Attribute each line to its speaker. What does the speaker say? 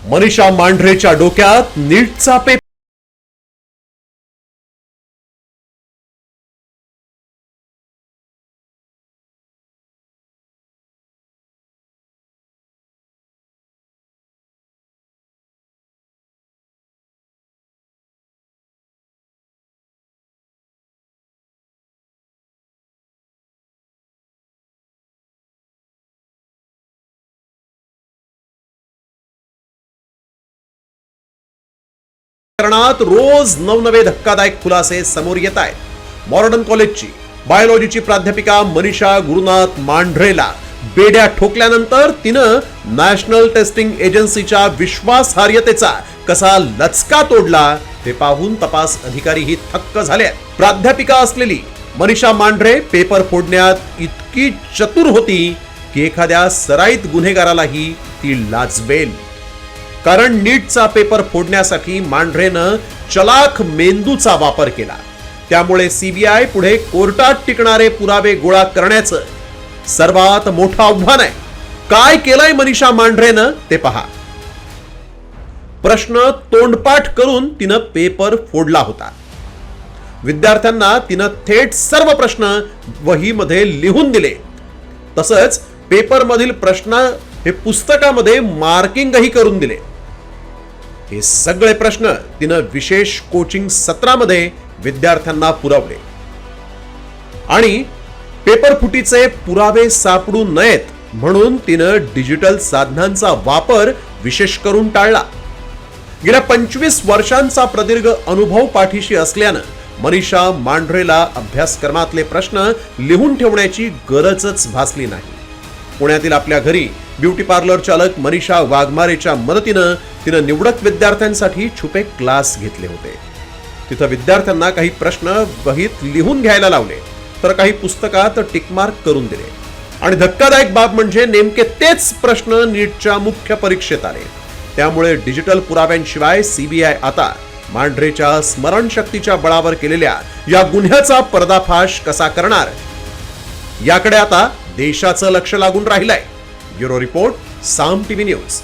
Speaker 1: मनीषा मांढरेच्या डोक्यात नीटचा पेपर. रोज नवनवे धक्कादायक खुलासे समोर येत आहेत. मॉडर्न कॉलेजची बायोलॉजीची प्राध्यापिका मनीषा गुरुनाथ मांढरेला बेड्या ठोकल्यानंतर तिनं नॅशनल टेस्टिंग एजन्सीच्या विश्वासार्हतेचा कसा लचका तोडला ते पाहून तपास अधिकारीही थक्क झाले. प्राध्यापिका असलेली मनीषा मांढरे पेपर फोडण्यात इतकी चतुर होती की एखाद्या सराईत गुन्हेगारालाही ती लाजवेल. कारण नीटचा पेपर फोडण्यासाठी मांढरेनं चलाख मेंदूचा वापर केला. त्यामुळे सीबीआय पुढे कोर्टात टिकणारे पुरावे गोळा करण्याचं सर्वात मोठं आव्हान आहे. काय केलंय मनीषा मांढरेनं ते पहा. प्रश्न तोंडपाठ करून तिनं पेपर फोडला होता. विद्यार्थ्यांना तिनं थेट सर्व प्रश्न वहीमध्ये लिहून दिले. तसंच पेपर मधील प्रश्न हे पुस्तकामध्ये मार्किंगही करून दिले. हे सगळे प्रश्न तिनं विशेष कोचिंग सत्रामध्ये विद्यार्थ्यांना पुरवले. आणि पेपर फुटीचे पुरावे सापडू नयेत म्हणून तिनं डिजिटल साधनांचा वापर विशेष करून टाळला. गेल्या 25 वर्षांचा प्रदीर्घ अनुभव पाठीशी असल्यानं मनीषा मांढरेला अभ्यासक्रमातले प्रश्न लिहून ठेवण्याची गरजच भासली नाही. पुण्यातील आपल्या घरी ब्युटी पार्लर चालक मनीषा वाघमारेच्या मदतीनं तिनं निवडक विद्यार्थ्यांसाठी छुपे क्लास घेतले होते. तिथं विद्यार्थ्यांना काही प्रश्न वहीत लिहून घ्यायला लावले तर काही पुस्तकात टिकमार्क करून दिले. आणि धक्कादायक बाब म्हणजे नेमके तेच प्रश्न नीटच्या मुख्य परीक्षेत आले. त्यामुळे डिजिटल पुराव्यांशिवाय सीबीआय आता मांढरेच्या स्मरणशक्तीच्या बळावर केलेल्या या गुन्ह्याचा पर्दाफाश कसा करणार याकडे आता देशाचं लक्ष लागून राहिलंय. ब्युरो रिपोर्ट, साम टीव्ही न्यूज.